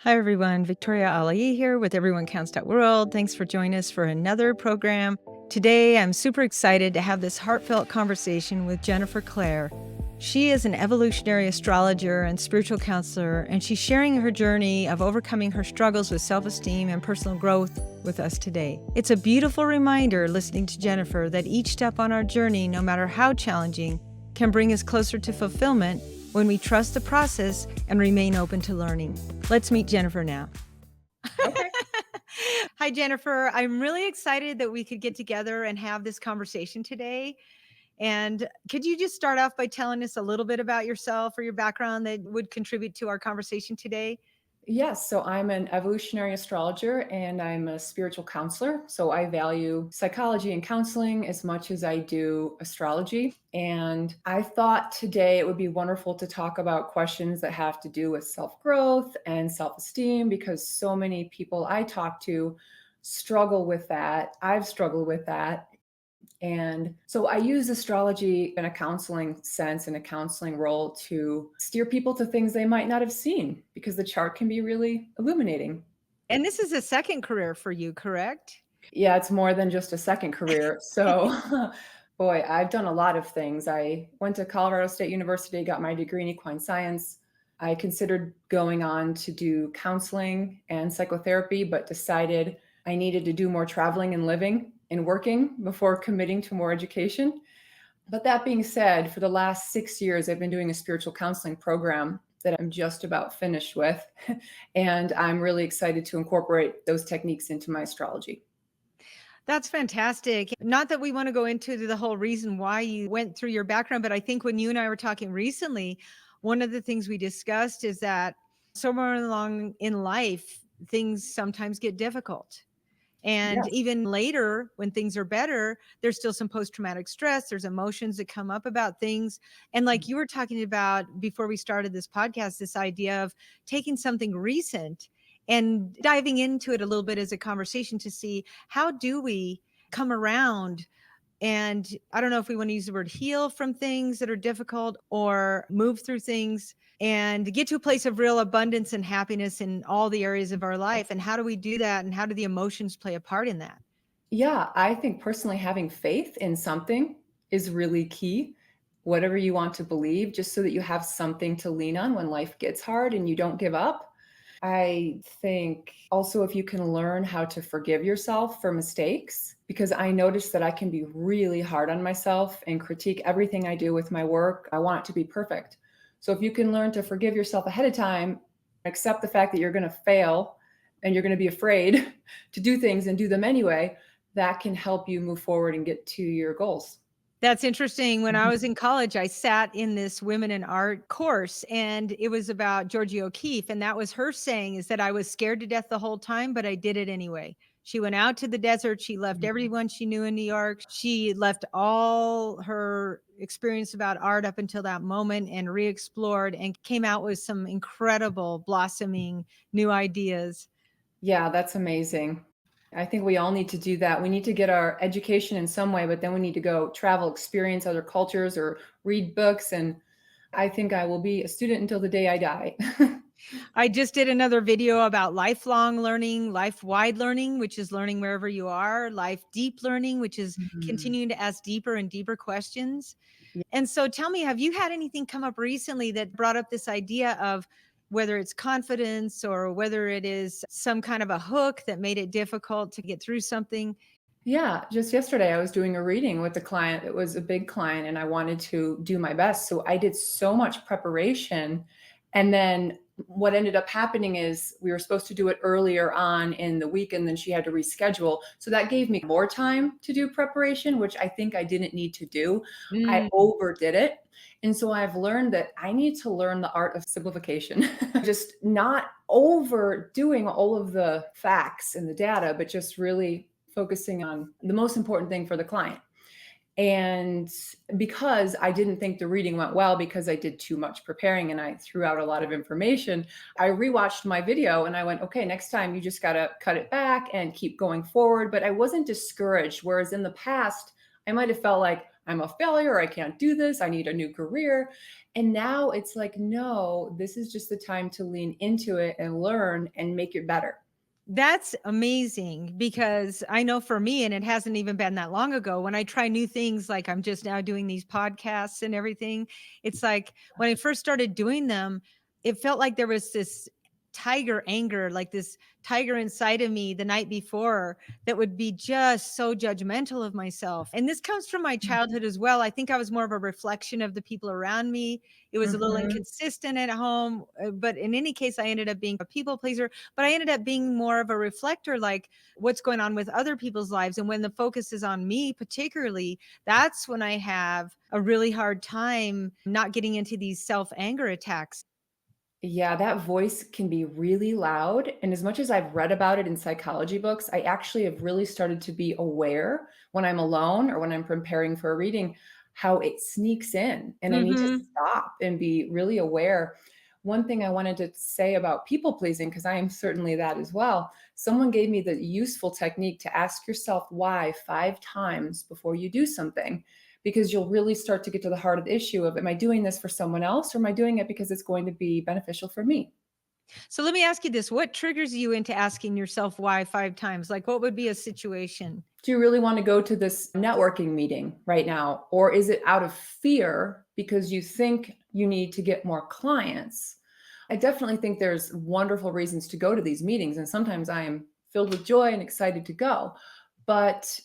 Hi, everyone. Victoria Alai here with EveryoneCounts.World. Thanks for joining us for another program. Today, I'm super excited to have this heartfelt conversation with Jennifer Clair. She is an evolutionary astrologer and spiritual counselor, and she's sharing her journey of overcoming her struggles with self-esteem and personal growth with us today. It's a beautiful reminder listening to Jennifer that each step on our journey, no matter how challenging, can bring us closer to fulfillment when we trust the process and remain open to learning. Let's meet Jennifer now. Okay. Hi, Jennifer. I'm really excited that we could get together and have this conversation today. And could you just start off by telling us a little bit about yourself or your background that would contribute to our conversation today? Yes. So I'm an evolutionary astrologer and I'm a spiritual counselor. So I value psychology and counseling as much as I do astrology. And I thought today it would be wonderful to talk about questions that have to do with self growth and self esteem because so many people I talk to struggle with that. I've struggled with that. And so I use astrology in a counseling sense, in a counseling role to steer people to things they might not have seen because the chart can be really illuminating. And this is a second career for you, correct? Yeah, it's more than just a second career. So, boy, I've done a lot of things. I went to Colorado State University, got my degree in equine science. I considered going on to do counseling and psychotherapy, but decided I needed to do more traveling and living and working before committing to more education. But that being said, for the last 6 years, I've been doing a spiritual counseling program that I'm just about finished with. And I'm really excited to incorporate those techniques into my astrology. That's fantastic. Not that we want to go into the whole reason why you went through your background, but I think when you and I were talking recently, one of the things we discussed is that somewhere along in life, things sometimes get difficult. And Yes. even later, when things are better, there's still some post traumatic stress. There's emotions that come up about things. And like you were talking about before we started this podcast, this idea of taking something recent and diving into it a little bit as a conversation to see how do we come around. And I don't know if we want to use the word heal from things that are difficult or move through things and get to a place of real abundance and happiness in all the areas of our life. And how do we do that? And how do the emotions play a part in that? Yeah, I think personally having faith in something is really key. Whatever you want to believe, just so that you have something to lean on when life gets hard and you don't give up. I think also if you can learn how to forgive yourself for mistakes, because I noticed that I can be really hard on myself and critique everything I do with my work. I want it to be perfect. So if you can learn to forgive yourself ahead of time, accept the fact that you're going to fail and you're going to be afraid to do things and do them anyway, that can help you move forward and get to your goals. That's interesting. When I Mhm. was in college, I sat in this women in art course and it was about Georgia O'Keeffe. And that was her saying is that I was scared to death the whole time, but I did it anyway. She went out to the desert. She left everyone she knew in New York. She left all her experience about art up until that moment and re-explored and came out with some incredible blossoming new ideas. Yeah, that's amazing. I think we all need to do that. We need to get our education in some way, but then we need to go travel, experience other cultures, or read books. And I think I will be a student until the day I die. I just did another video about lifelong learning, life wide learning, which is learning wherever you are, life deep learning, which is Mhm. continuing to ask deeper and deeper questions. Yeah. And so tell me, have you had anything come up recently that brought up this idea of whether it's confidence or whether it is some kind of a hook that made it difficult to get through something? Yeah, just yesterday I was doing a reading with a client. It was a big client and I wanted to do my best. So I did so much preparation. And then what ended up happening is we were supposed to do it earlier on in the week and then she had to reschedule. So that gave me more time to do preparation, which I think I didn't need to do. I Mm. overdid it. And so I've learned that I need to learn the art of simplification, just not overdoing all of the facts and the data, but just really focusing on the most important thing for the client. And because I didn't think the reading went well because I did too much preparing and I threw out a lot of information, I rewatched my video and I went, okay, next time you just got to cut it back and keep going forward. But I wasn't discouraged. Whereas in the past, I might have felt like I'm a failure, or I can't do this, I need a new career. And now it's like, no, this is just the time to lean into it and learn and make it better. That's amazing because I know for me, and it hasn't even been that long ago, when I try new things, like I'm just now doing these podcasts and everything, it's like when I first started doing them, it felt like there was this tiger anger, like this tiger inside of me the night before that would be just so judgmental of myself. And this comes from my childhood as well. I think I was more of a reflection of the people around me. It was a little Mhm. inconsistent at home, but in any case, I ended up being a people pleaser, but I ended up being more of a reflector, like what's going on with other people's lives. And when the focus is on me, particularly, that's when I have a really hard time not getting into these self anger attacks. Yeah, that voice can be really loud. And as much as I've read about it in psychology books, I actually have really started to be aware when I'm alone or when I'm preparing for a reading, how it sneaks in. And I need to Hmm. stop and be really aware. One thing I wanted to say about people pleasing, because I am certainly that as well. Someone gave me the useful technique to ask yourself why 5 times before you do something, because you'll really start to get to the heart of the issue of, am I doing this for someone else, or am I doing it because it's going to be beneficial for me? So let me ask you this. What triggers you into asking yourself why 5 times? Like, what would be a situation? Do you really want to go to this networking meeting right now? Or is it out of fear because you think you need to get more clients? I definitely think there's wonderful reasons to go to these meetings. And sometimes I am filled with joy and excited to go. But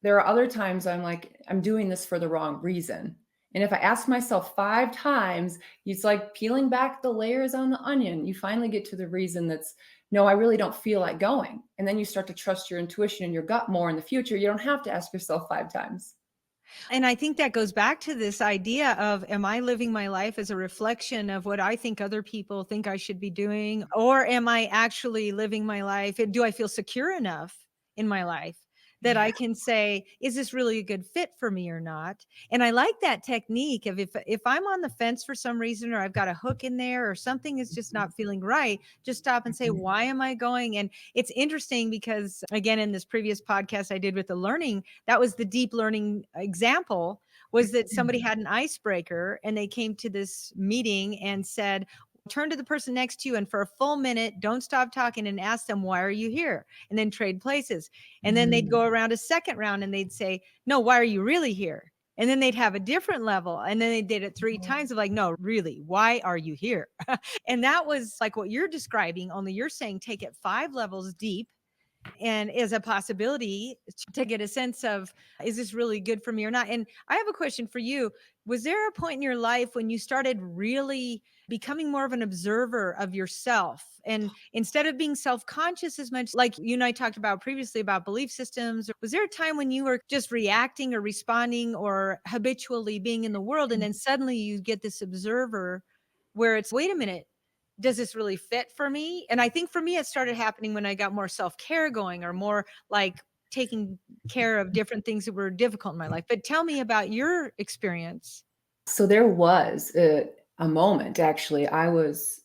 there are other times I'm like, I'm doing this for the wrong reason. And if I ask myself 5 times, it's like peeling back the layers on the onion. You finally get to the reason that's, no, I really don't feel like going. And then you start to trust your intuition and your gut more in the future. You don't have to ask yourself 5 times. And I think that goes back to this idea of, am I living my life as a reflection of what I think other people think I should be doing? Or am I actually living my life? And do I feel secure enough in my life that Yeah. I can say, is this really a good fit for me or not? And I like that technique of, if I'm on the fence for some reason, or I've got a hook in there, or something is just not feeling right, just stop and say, Mhm. why am I going? And it's interesting because, again, in this previous podcast I did with the learning, that was the deep learning example, was that somebody had an icebreaker and they came to this meeting and said, turn to the person next to you and for a full minute, don't stop talking, and ask them, why are you here? And then trade places. And then they'd Mhm. go around a second round and they'd say, no, why are you really here? And then they'd have a different level. And then they did it 3 times of like, no, really, why are you here? And that was like what you're describing, only you're saying take it 5 levels deep and is a possibility to get a sense of, is this really good for me or not? And I have a question for you. Was there a point in your life when you started really becoming more of an observer of yourself, and instead of being self-conscious as much, like you and I talked about previously about belief systems? Was there a time when you were just reacting or responding or habitually being in the world, and then suddenly you get this observer where it's, wait a minute, does this really fit for me? And I think for me, it started happening when I got more self care going, or more like taking care of different things that were difficult in my life. But tell me about your experience. So there was a moment, actually. I was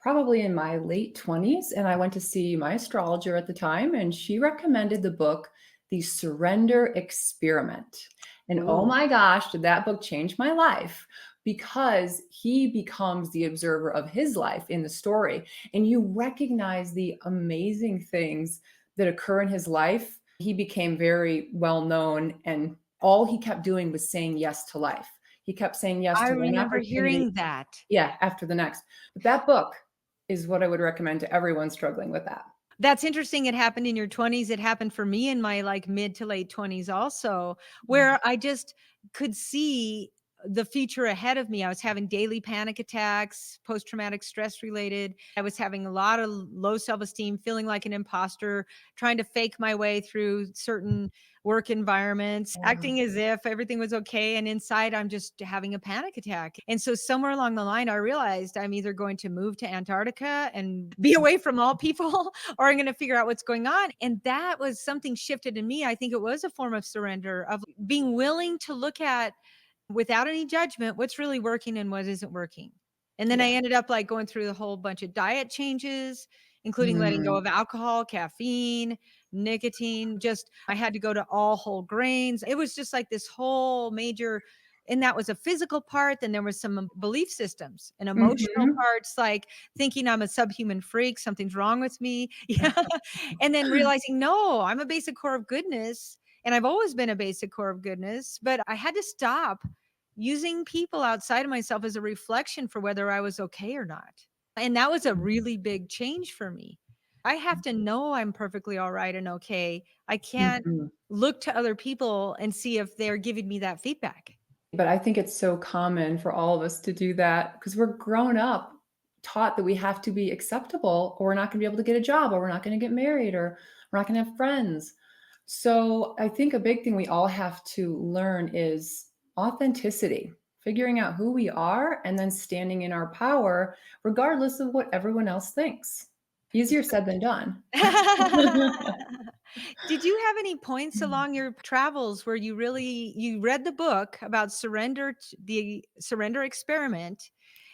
probably in my late 20s, and I went to see my astrologer at the time, and she recommended the book, The Surrender Experiment. And oh Ooh. my gosh, did that book change my life, because he becomes the observer of his life in the story. And you recognize the amazing things that occur in his life. He became very well known, and all he kept doing was saying yes to life. He kept saying yes I to one remember opportunity, hearing that. yeah, after the next. But that book is what I would recommend to everyone struggling with that. That's interesting. It happened in your 20s. It happened for me in my like mid to late 20s also, Yeah. where I just could see the future ahead of me. I was having daily panic attacks, post traumatic stress related. I was having a lot of low self esteem, feeling like an imposter, trying to fake my way through certain work environments, Yeah. acting as if everything was okay. And inside, I'm just having a panic attack. And so, somewhere along the line, I realized I'm either going to move to Antarctica and be away from all people, or I'm going to figure out what's going on. And that was something shifted in me. I think it was a form of surrender, of being willing to look at, without any judgment, what's really working and what isn't working. And then Yeah. I ended up like going through the whole bunch of diet changes including letting go Mm. of alcohol, caffeine, nicotine. Just, I had to go to all whole grains. It was just like this whole major, and that was a physical part. Then there was some belief systems and emotional Mhm. parts, like thinking I'm a subhuman freak, something's wrong with me. Yeah. And then realizing, no, I'm a basic core of goodness. And I've always been a basic core of goodness, but I had to stop using people outside of myself as a reflection for whether I was okay or not. And that was a really big change for me. I have to know I'm perfectly all right and okay. I can't Mhm. look to other people and see if they're giving me that feedback. But I think it's so common for all of us to do that because we're grown up taught that we have to be acceptable or we're not going to be able to get a job or we're not going to get married or we're not going to have friends. So I think a big thing we all have to learn is authenticity, figuring out who we are and then standing in our power regardless of what everyone else thinks. Easier said than done. Did you have any points along your travels where you read the book about the surrender experiment,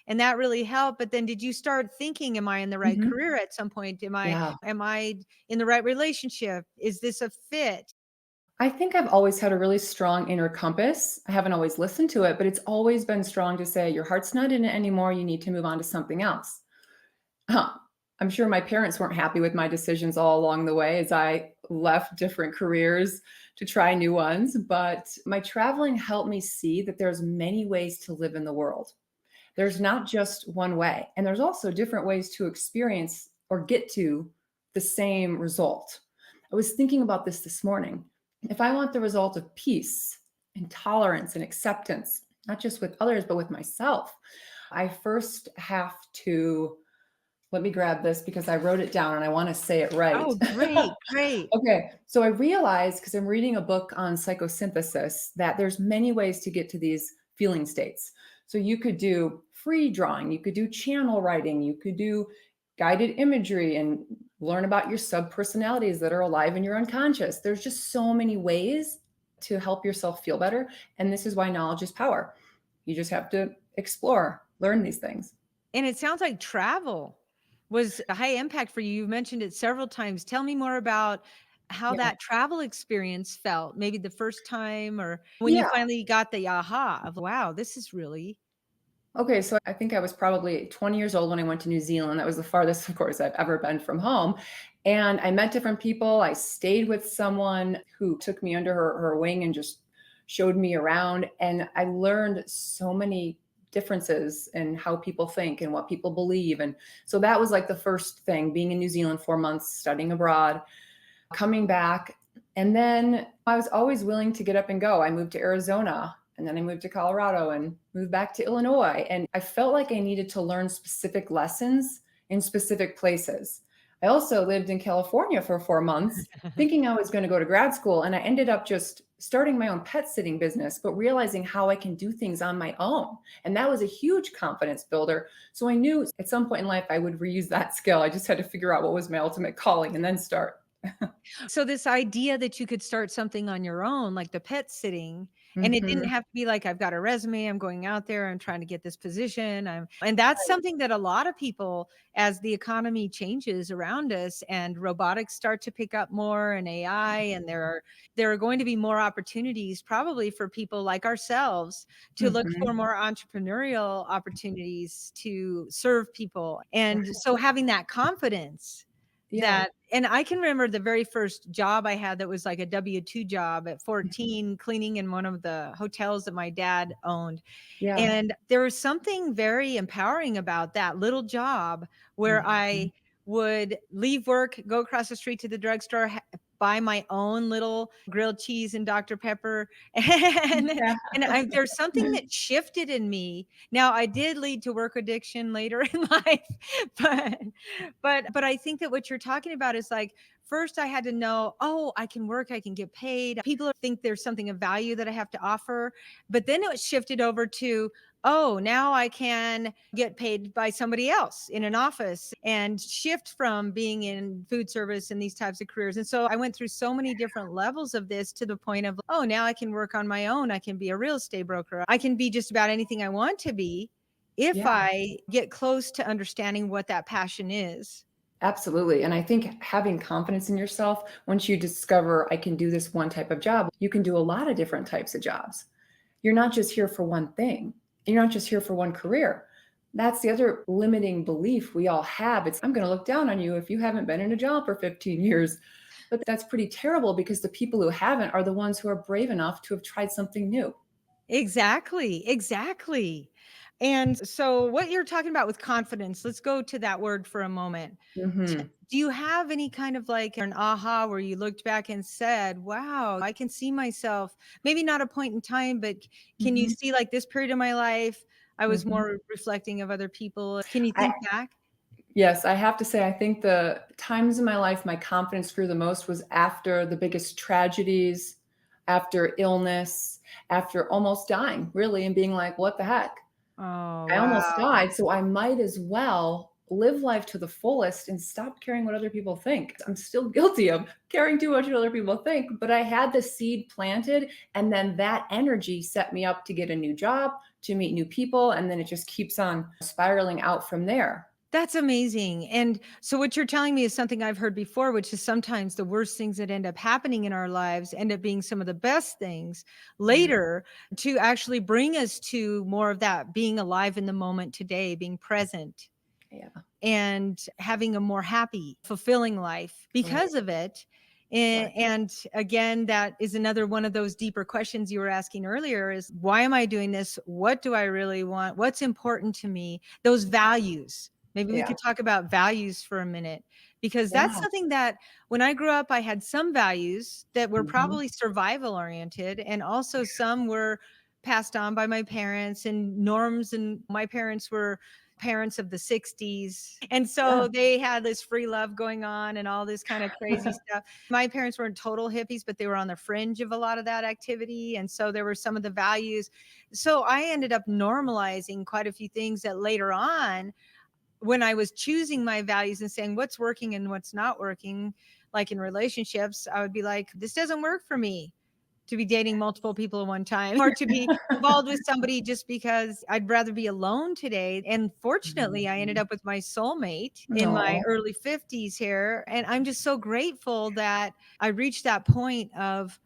and that really helped, but then did you start thinking, am I in the right Mhm. career at some point? Yeah. Am I in the right relationship? Is this a fit? I think I've always had a really strong inner compass. I haven't always listened to it, but it's always been strong to say, your heart's not in it anymore. You need to move on to something else. Huh. I'm sure my parents weren't happy with my decisions all along the way as I left different careers to try new ones. But my traveling helped me see that there's many ways to live in the world. There's not just one way. And there's also different ways to experience or get to the same result. I was thinking about this morning. If I want the result of peace and tolerance and acceptance, not just with others, but with myself, I first have to let me grab this because I wrote it down and I want to say it right. Oh, great, great. Okay, so I realized because I'm reading a book on psychosynthesis that there's many ways to get to these feeling states. So you could do free drawing, you could do channel writing, you could do guided imagery and learn about your subpersonalities that are alive in your unconscious. There's just so many ways to help yourself feel better. And this is why knowledge is power. You just have to explore, learn these things. And it sounds like travel was a high impact for you. You've mentioned it several times. Tell me more about how Yeah. that travel experience felt, maybe the first time or when you Yeah. finally got the aha of, wow, this is really. Okay, so I think I was probably 20 years old when I went to New Zealand. That was the farthest, of course, I've ever been from home. And I met different people. I stayed with someone who took me under her wing and just showed me around. And I learned so many differences in how people think and what people believe. And so that was like the first thing, being in New Zealand 4 months, studying abroad, coming back. And then I was always willing to get up and go. I moved to Arizona and then I moved to Colorado and moved back to Illinois. And I felt like I needed to learn specific lessons in specific places. I also lived in California for 4 months, thinking I was going to go to grad school. And I ended up just starting my own pet sitting business, but realizing how I can do things on my own. And that was a huge confidence builder. So I knew at some point in life I would reuse that skill. I just had to figure out what was my ultimate calling and then start. So this idea that you could start something on your own, like the pet sitting, and it didn't Mhm. have to be like, I've got a resume, I'm going out there, I'm trying to get this position. And that's something that a lot of people, as the economy changes around us and robotics start to pick up more and AI, and there are going to be more opportunities probably for people like ourselves to look for Mhm. more entrepreneurial opportunities to serve people. And so having that confidence Yeah. that, and I can remember the very first job I had that was like a W-2 job at 14, cleaning in one of the hotels that my dad owned. Yeah. And there was something very empowering about that little job where Mhm. I would leave work, go across the street to the drugstore, buy my own little grilled cheese and Dr. Pepper. And, Yeah. there's something that shifted in me. Now, I did lead to work addiction later in life, but but I think that what you're talking about is like, first I had to know, oh, I can work, I can get paid. People think there's something of value that I have to offer. But then it shifted over to, oh, now I can get paid by somebody else in an office and shift from being in food service and these types of careers. And so I went through so many different levels of this to the point of, oh, now I can work on my own. I can be a real estate broker. I can be just about anything I want to be if Yeah. I get close to understanding what that passion is. Absolutely. And I think having confidence in yourself, once you discover I can do this one type of job, you can do a lot of different types of jobs. You're not just here for one thing. You're not just here for one career. That's the other limiting belief we all have. It's, I'm going to look down on you if you haven't been in a job for 15 years. But that's pretty terrible because the people who haven't are the ones who are brave enough to have tried something new. Exactly, exactly. And so what you're talking about with confidence, let's go to that word for a moment. Hmm. Do you have any kind of like an aha where you looked back and said, wow, I can see myself, maybe not a point in time, but can you Hmm. see like this period of my life? I was Hmm. more reflecting of other people. Can you I, think back? yes, I have to say, I think the times in my life my confidence grew the most was after the biggest tragedies, after illness, after almost dying, really, and being like, what the heck? Oh, I almost wow. died, so I might as well live life to the fullest and stop caring what other people think. I'm still guilty of caring too much what other people think, but I had the seed planted, and then that energy set me up to get a new job, to meet new people, and then it just keeps on spiraling out from there. That's amazing. And so what you're telling me is something I've heard before, which is sometimes the worst things that end up happening in our lives end up being some of the best things Yeah, later to actually bring us to more of that being alive in the moment today, being present yeah, and having a more happy, fulfilling life right, because of it. right. And again, that is another one of those deeper questions you were asking earlier is why am I doing this? What do I really want? What's important to me? Those values. Maybe we Yeah, could talk about values for a minute because that's yeah. something that when I grew up, I had some values that were Mhm. probably survival oriented, and also some were passed on by my parents and norms. And my parents were parents of the 60s. And Yeah. so they had this free love going on and all this kind of crazy stuff. My parents weren't total hippies, but they were on the fringe of a lot of that activity. And so there were some of the values. So I ended up normalizing quite a few things that later on, when I was choosing my values and saying what's working and what's not working, like in relationships, I would be like, this doesn't work for me to be dating multiple people at one time or to be involved with somebody just because I'd rather be alone today. And fortunately, I ended Mhm. up with my soulmate in my Aw. early 50s here. And I'm just so grateful that I reached that point of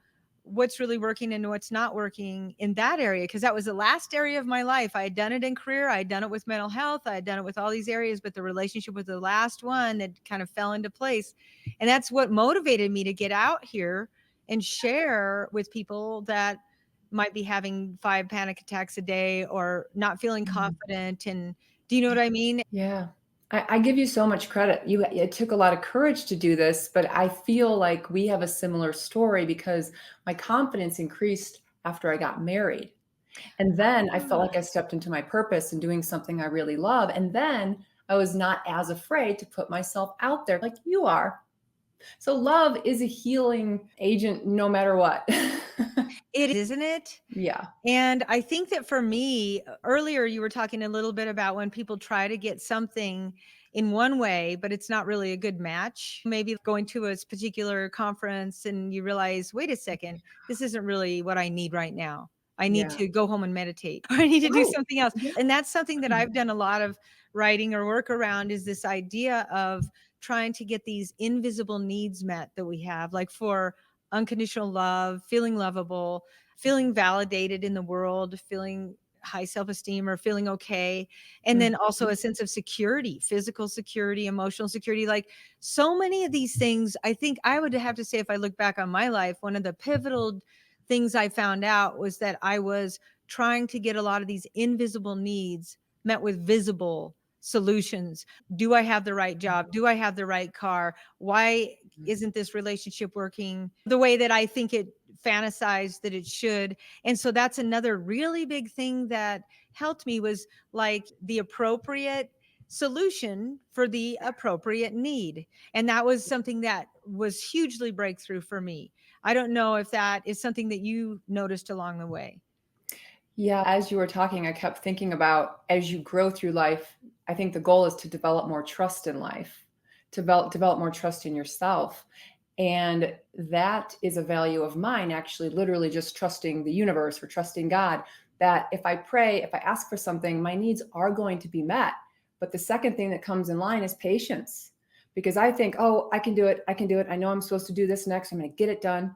what's really working and what's not working in that area because that was the last area of my life. I had done it in career, I had done it with mental health, I had done it with all these areas, but the relationship was the last one that kind of fell into place. And that's what motivated me to get out here and share with people that might be having 5 panic attacks a day or not feeling Mhm. confident. And do you know what I mean? Yeah. I give you so much credit. It took a lot of courage to do this, but I feel like we have a similar story because my confidence increased after I got married. And then I felt like I stepped into my purpose and doing something I really love. And then I was not as afraid to put myself out there like you are. So love is a healing agent no matter what. It is, isn't it? Yeah. And I think that for me, earlier you were talking a little bit about when people try to get something in one way, but it's not really a good match. Maybe going to a particular conference and you realize, wait a second, this isn't really what I need right now. I need Yeah. to go home and meditate, or I need to do Right. something else. Yeah. And that's something that I've done a lot of writing or work around is this idea of trying to get these invisible needs met that we have, like for unconditional love, feeling lovable, feeling validated in the world, feeling high self-esteem or feeling okay. And then also Mhm. a sense of security, physical security, emotional security. Like so many of these things, I think I would have to say, if I look back on my life, one of the pivotal things I found out was that I was trying to get a lot of these invisible needs met with visible solutions. Do I have the right job? Do I have the right car? Why isn't this relationship working the way that I think it fantasized that it should? And so that's another really big thing that helped me was like the appropriate solution for the appropriate need. And that was something that was hugely breakthrough for me. I don't know if that is something that you noticed along the way. Yeah, as you were talking, I kept thinking about as you grow through life, I think the goal is to develop more trust in life, to develop more trust in yourself. And that is a value of mine, actually, literally just trusting the universe or trusting God, that if I pray, if I ask for something, my needs are going to be met. But the second thing that comes in line is patience. because I think, oh, I can do it. I can do it. I know I'm supposed to do this next. I'm going to get it done.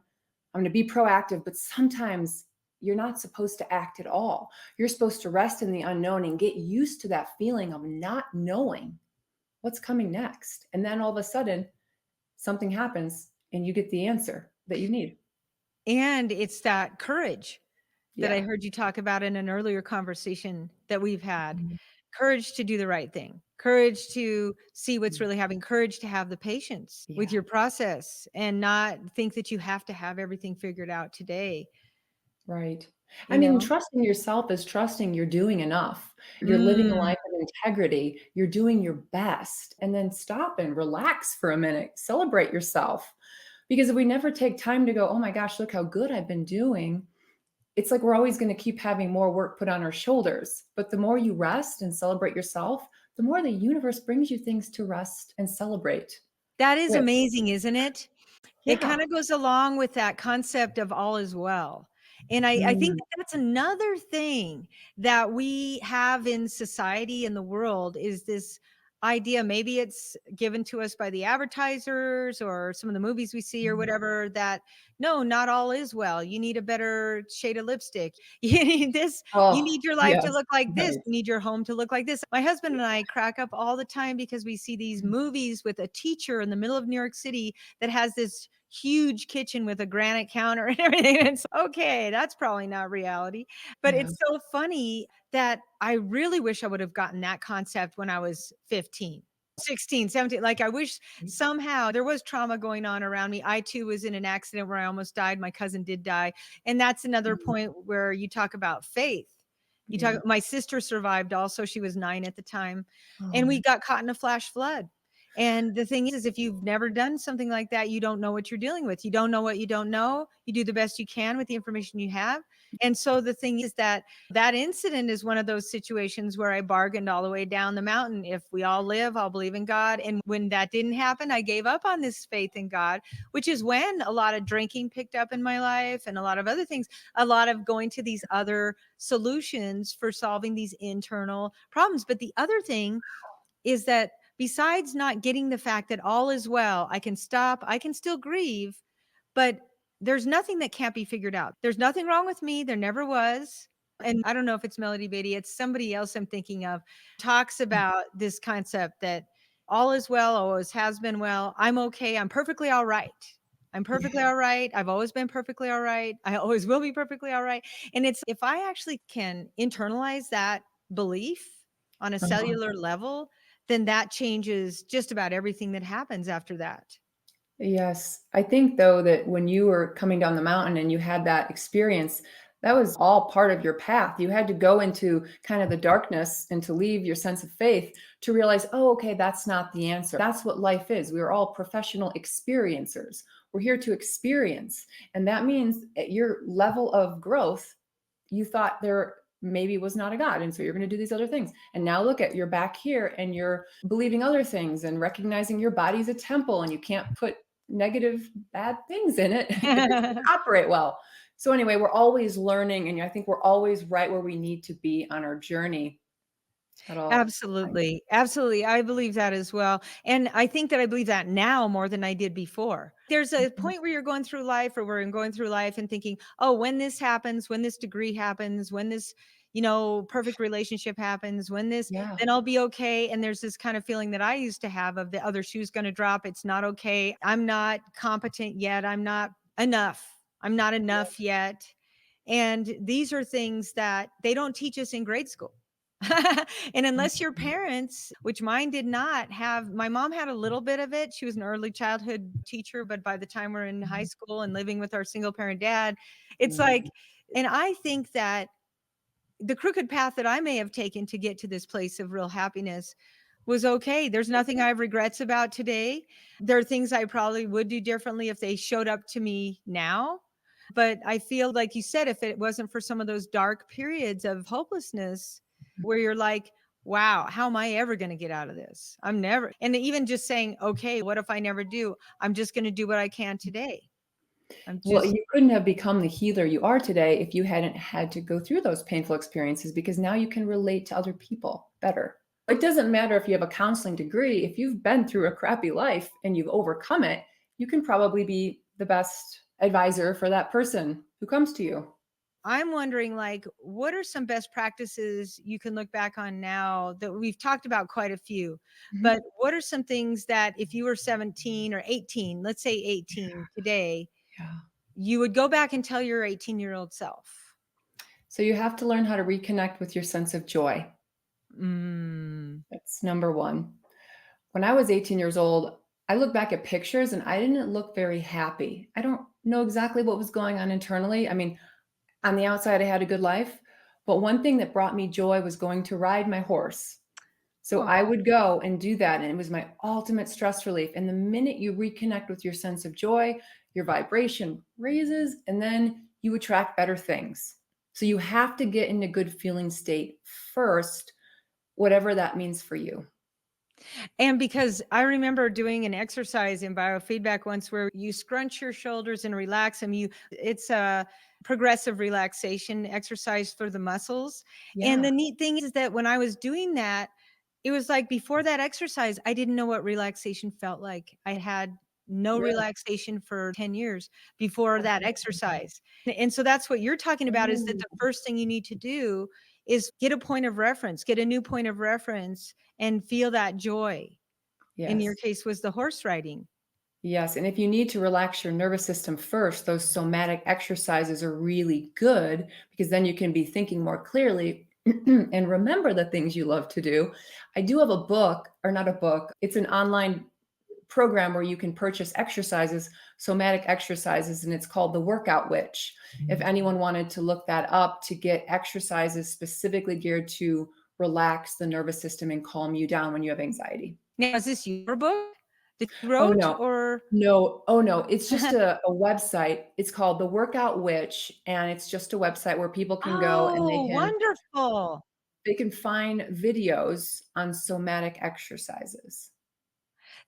I'm going to be proactive. But sometimes you're not supposed to act at all. You're supposed to rest in the unknown and get used to that feeling of not knowing what's coming next. And then all of a sudden, something happens and you get the answer that you need. And it's that courage that I Yeah. heard you talk about in an earlier conversation that we've had. Mhm. Courage to do the right thing, courage to see what's Mhm. really happening, courage to have the patience with Yeah. your process and not think that you have to have everything figured out today, Right. I you mean, know? trusting yourself is trusting you're doing enough. You're living a Mm. life of integrity. You're doing your best. And then stop and relax for a minute. Celebrate yourself. Because if we never take time to go, oh my gosh, look how good I've been doing, it's like we're always going to keep having more work put on our shoulders. But the more you rest and celebrate yourself, the more the universe brings you things to rest and celebrate That is with. amazing, isn't it? It Yeah. kinda goes along with that concept of all is well, and I think Mm. that that's another thing that we have in society, in the world, is this idea, maybe it's given to us by the advertisers or some of the movies we see or whatever, that, "No, not all is well. You need a better shade of lipstick. You need this. You Oh, need your life to yes. look like this. Right. You need your home to look like this." My husband and I crack up all the time because we see these movies with a teacher in the middle of New York City that has this huge kitchen with a granite counter and everything. And it's okay, that's probably not reality. But Yeah. it's so funny that I really wish I would have gotten that concept when I was 15, 16, 17. Like I wish somehow there was trauma going on around me. I too was in an accident where I almost died. My cousin did die. And that's another Mhm. point where you talk about faith. You talk Yeah. my sister survived also. She was 9 at the time. And we Oh, got caught in a flash flood. And the thing is if you've never done something like that, you don't know what you're dealing with. You don't know what you don't know. You do the best you can with the information you have. And so the thing is that that incident is one of those situations where I bargained all the way down the mountain. If we all live, I'll believe in God. And when that didn't happen, I gave up on this faith in God, which is when a lot of drinking picked up in my life and a lot of other things, a lot of going to these other solutions for solving these internal problems. But the other thing is that besides not getting the fact that all is well, I can stop, I can still grieve, but there's nothing that can't be figured out. There's nothing wrong with me. There never was. And I don't know if it's Melody Beatty, it's somebody else I'm thinking of, talks about this concept that all is well, always has been well. I'm okay. I'm perfectly all right. I'm perfectly yeah. all right. I've always been perfectly all right. I always will be perfectly all right. And it's if I actually can internalize that belief on a Uh-huh. cellular level, then that changes just about everything that happens after that. Yes. I think though that when you were coming down the mountain and you had that experience, that was all part of your path. You had to go into kind of the darkness and to leave your sense of faith to realize, oh, okay, that's not the answer. That's what life is. We are all professional experiencers. We're here to experience. And that means at your level of growth, you thought there maybe was not a God. And so you're going to do these other things. And now look at you're back here and you're believing other things and recognizing your body's a temple and you can't put negative, bad things in it if it doesn't operate well. So anyway, we're always learning, and I think we're always right where we need to be on our journey at all times. Absolutely. Absolutely. I believe that as well. And I think that I believe that now more than I did before. There's a Mhm. point where you're going through life or we're going through life and thinking, oh, when this happens, when this degree happens, when this, perfect relationship happens, when this, Yeah. then I'll be okay. And there's this kind of feeling that I used to have of the other shoe's going to drop. It's not okay. I'm not competent yet. I'm not enough. I'm not enough yet. And these are things that they don't teach us in grade school. And unless your Mhm. parents, which mine did not have, my mom had a little bit of it. She was an early childhood teacher, but by the time we're in high Mhm. school and living with our single parent dad, it's like, Mhm. and I think that the crooked path that I may have taken to get to this place of real happiness was okay. There's nothing I have regrets about today. There are things I probably would do differently if they showed up to me now. But I feel like you said, if it wasn't for some of those dark periods of hopelessness where you're like, wow, how am I ever going to get out of this? I'm never. And even just saying, okay, what if I never do? I'm just going to do what I can today. I'm Well, just you couldn't have become the healer you are today if you hadn't had to go through those painful experiences because now you can relate to other people better. It doesn't matter if you have a counseling degree. If you've been through a crappy life and you've overcome it, you can probably be the best advisor for that person who comes to you. I'm wondering, like, what are some best practices you can look back on now that we've talked about quite a few, but Mhm. what are some things that if you were 17 or 18, let's say 18 today, Yeah. you would go back and tell your 18-year-old self? So you have to learn how to reconnect with your sense of joy. Mm. That's number one. When I was 18 years old, I look back at pictures and I didn't look very happy. I don't know exactly what was going on internally. I mean, on the outside, I had a good life, but one thing that brought me joy was going to ride my horse. So I Aw. would go and do that, and it was my ultimate stress relief. And the minute you reconnect with your sense of joy, your vibration raises, and then you attract better things. So you have to get in a good feeling state first, whatever that means for you. And because I remember doing an exercise in biofeedback once where you scrunch your shoulders and relax them. It's a progressive relaxation exercise for the muscles. And Yeah, the neat thing is that when I was doing that, it was like before that exercise, I didn't know what relaxation felt like. I had no really. relaxation for 10 years before that exercise. And so that's what you're talking about is that Oh, the first thing you need to do is get a point of reference, get a new point of reference and feel that joy. In your yes. case was the horse riding. Yes, and if you need to relax your nervous system first, those somatic exercises are really good because then you can be thinking more clearly and remember the things you love to do. I do have a book, or not a book, it's an online program where you can purchase exercises, somatic exercises, and it's called The Workout Witch. If anyone wanted to look that up to get exercises specifically geared to relax the nervous system and calm you down when you have anxiety. Now is this your book that you Oh, wrote no. or No. Oh, no. It's just a website. It's called The Workout Witch, and it's just a website where people can go and Oh, wonderful. they can find videos on somatic exercises.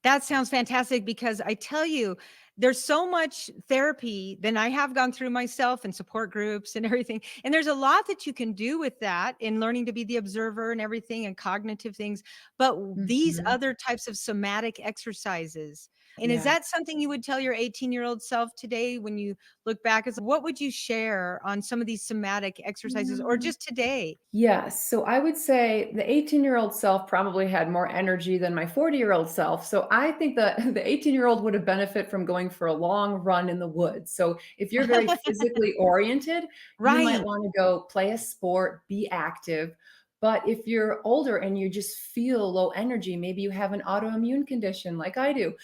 That sounds fantastic because I tell you, there's so much therapy than I have gone through myself and support groups and everything. And there's a lot that you can do with that in learning to be the observer and everything and cognitive things. But these Mhm. other types of somatic exercises. And is Yeah. that something you would tell your 18-year-old self today when you look back? As what would you share on some of these somatic exercises or Mm. just today? Yes. So I would say the 18-year-old self probably had more energy than my 40-year-old self. So I think that the 18-year-old would have benefit from going for a long run in the woods. So if you're very physically oriented, you might Right. want to go play a sport, be active. But if you're older and you just feel low energy, maybe you have an autoimmune condition like I do,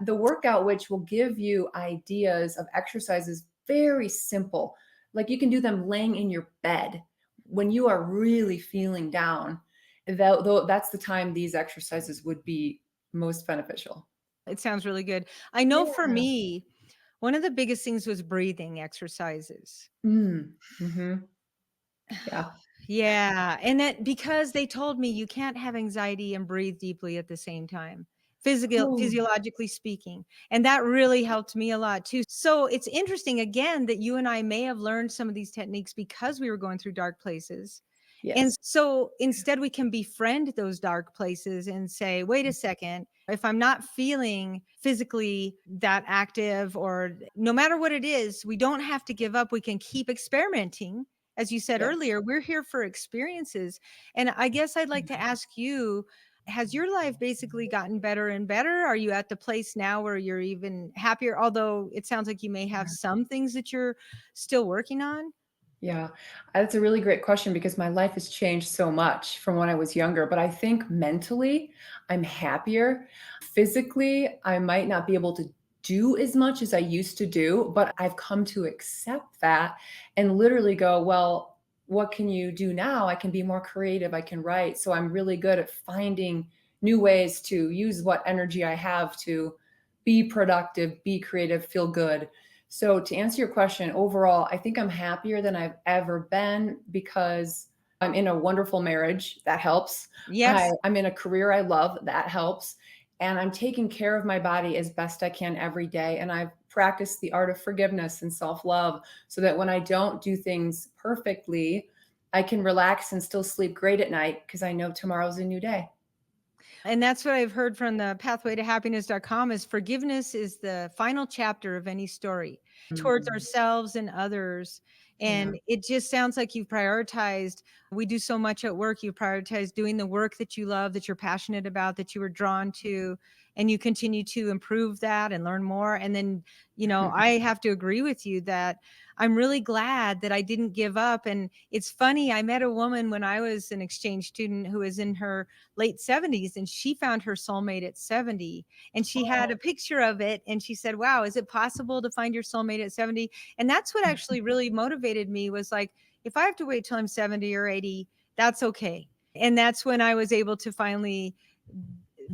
the workout, which will give you ideas of exercises, very simple. Like you can do them laying in your bed when you are really feeling down, though that's the time these exercises would be most beneficial. It sounds really good. I know for Yeah. me, one of the biggest things was breathing exercises. Mm. Mhm. Yeah. Yeah, and that because they told me you can't have anxiety and breathe deeply at the same time, Oh, physiologically speaking, and that really helped me a lot too. So it's interesting again that you and I may have learned some of these techniques because we were going through dark places. And yes. so instead we can befriend those dark places and say, "Wait a second, if I'm not feeling physically that active or no matter what it is, we don't have to give up. We can keep experimenting." As you said Yes. earlier, we're here for experiences. And I guess I'd like to ask you, has your life basically gotten better and better? Are you at the place now where you're even happier? Although it sounds like you may have some things that you're still working on. Yeah, that's a really great question because my life has changed so much from when I was younger. But I think mentally, I'm happier. Physically, I might not be able to do as much as I used to do, but I've come to accept that and literally go, well, what can you do now? I can be more creative. I can write. So I'm really good at finding new ways to use what energy I have to be productive, be creative, feel good. So to answer your question, overall, I think I'm happier than I've ever been because I'm in a wonderful marriage. That helps. Yes. I'm in a career I love. That helps. And I'm taking care of my body as best I can every day. And I've practiced the art of forgiveness and self love so that when I don't do things perfectly, I can relax and still sleep great at night because I know tomorrow's a new day. And that's what I've heard from the pathwaytohappiness.com is forgiveness is the final chapter of any story towards Mhm. ourselves and others. Yeah. And it just sounds like you've prioritized. We do so much at work. You prioritize doing the work that you love, that you're passionate about, that you were drawn to, and you continue to improve that and learn more. And then, I have to agree with you that I'm really glad that I didn't give up. And it's funny, I met a woman when I was an exchange student who was in her late 70s, and she found her soulmate at 70, and she had a picture of it, and she said, wow, is it possible to find your soulmate at 70? And that's what actually really motivated me, was like, if I have to wait till I'm 70 or 80, that's okay. And that's when I was able to finally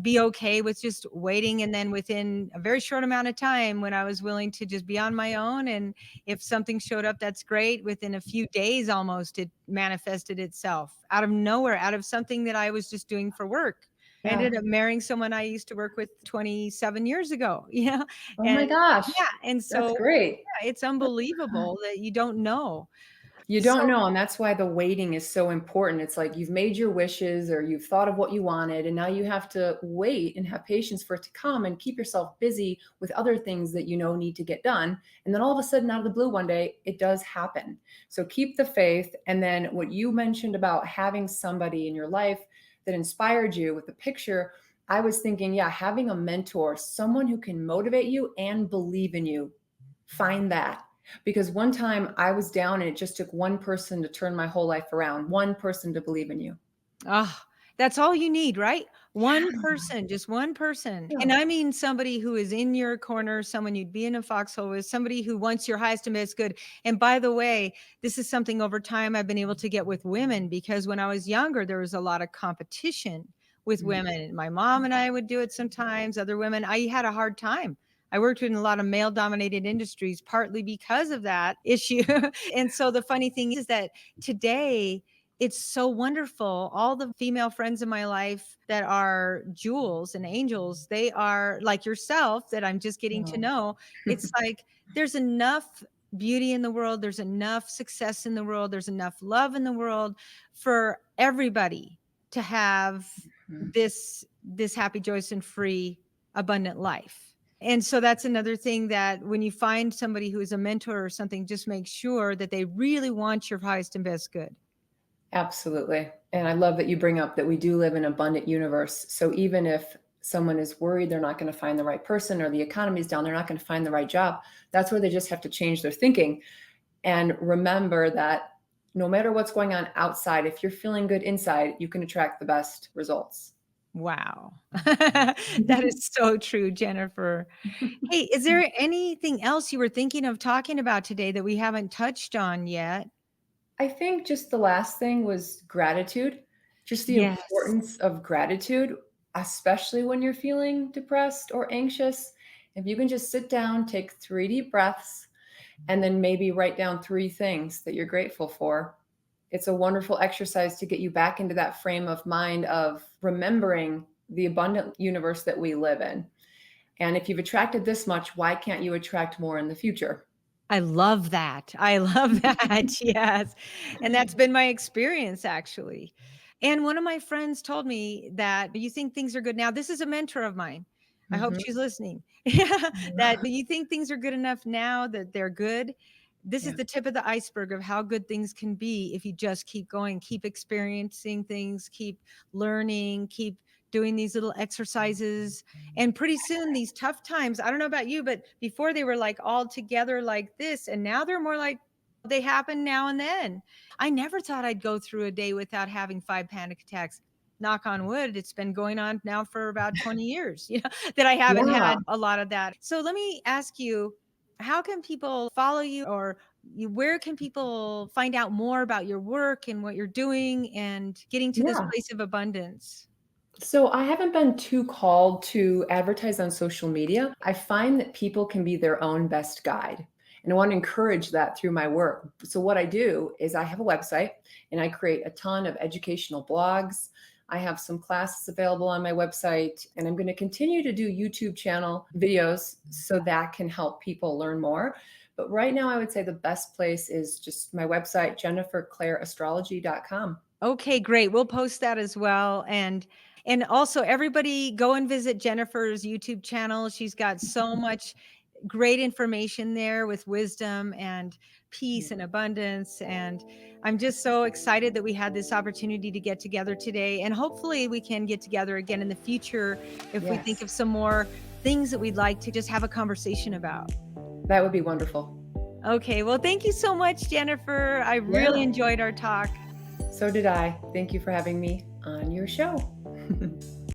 be okay with just waiting. And then within a very short amount of time, when I was willing to just be on my own, and if something showed up, that's great. Within a few days, almost, it manifested itself out of nowhere, out of something that I was just doing for work. I Yeah. ended up marrying someone I used to work with 27 years ago, Oh and my gosh. yeah, and That's so great. yeah, it's unbelievable that you don't know. You So don't know, and that's why the waiting is so important. It's like you've made your wishes or you've thought of what you wanted, and now you have to wait and have patience for it to come and keep yourself busy with other things that you know need to get done. And then all of a sudden, out of the blue one day, it does happen. So keep the faith. And then what you mentioned about having somebody in your life that inspired you with the picture, I was thinking, yeah, having a mentor, someone who can motivate you and believe in you. Find that, because one time I was down and it just took one person to turn my whole life around, one person to believe in you. Ah, that's all you need, right? One Yeah. person, just one person. Yeah. And I mean somebody who is in your corner, someone you'd be in a foxhole with, somebody who wants your highest and best good. And by the way, this is something over time I've been able to get with women, because when I was younger, there was a lot of competition with Mm. women. My mom and I would do it sometimes, other women. I had a hard time. I worked in a lot of male dominated industries, partly because of that issue. And so the funny thing is that today, it's so wonderful. All the female friends in my life that are jewels and angels, they are like yourself that I'm just getting to Wow. know. It's like there's enough beauty in the world, there's enough success in the world, there's enough love in the world for everybody to have Mhm. this happy, joyous, and free, abundant life. And so that's another thing, that when you find somebody who is a mentor or something, just make sure that they really want your highest and best good. Absolutely. And I love that you bring up that we do live in an abundant universe. So even if someone is worried they're not going to find the right person or the economy's down, they're not going to find the right job, that's where they just have to change their thinking and remember that no matter what's going on outside, if you're feeling good inside, you can attract the best results. Wow. That is so true, Jennifer. Hey, is there anything else you were thinking of talking about today that we haven't touched on yet? I think just the last thing was gratitude, just the Yes. importance of gratitude, especially when you're feeling depressed or anxious. If you can just sit down, take 3 deep breaths, and then maybe write down 3 things that you're grateful for. It's a wonderful exercise to get you back into that frame of mind of remembering the abundant universe that we live in. And if you've attracted this much, why can't you attract more in the future? I love that. I love that. Yes. And that's been my experience, actually. And one of my friends told me that, you think things are good now. This is a mentor of mine. I hope Mhm. she's listening. Yeah, that you think things are good enough now, that they're good. This is Yeah. the tip of the iceberg of how good things can be if you just keep going, keep experiencing things, keep learning, keep doing these little exercises. And pretty soon, these tough times, I don't know about you, but before they were like all together like this, and now they're more like they happen now and then. I never thought I'd go through a day without having 5 panic attacks. Knock on wood, it's been going on now for about 20 years, that I haven't Yeah. had a lot of that. So let me ask you, how can people follow you, or where can people find out more about your work and what you're doing and getting to this Yeah. place of abundance? So I haven't been too called to advertise on social media. I find that people can be their own best guide. And I want to encourage that through my work. So what I do is I have a website and I create a ton of educational blogs. I have some classes available on my website, and I'm going to continue to do YouTube channel videos so that can help people learn more. But right now I would say the best place is just my website, jenniferclairastrology.com. Okay, great. We'll post that as well. And And also, everybody go and visit Jennifer's YouTube channel. She's got so much great information there with wisdom and Yeah. peace and abundance. And I'm just so excited that we had this opportunity to get together today. And hopefully, we can get together again in the future if we think Yes, of some more things that we'd like to just have a conversation about. that would be wonderful. Okay. Well, thank you so much, Jennifer. I really Yeah, enjoyed our talk. so did I. Thank you for having me on your show.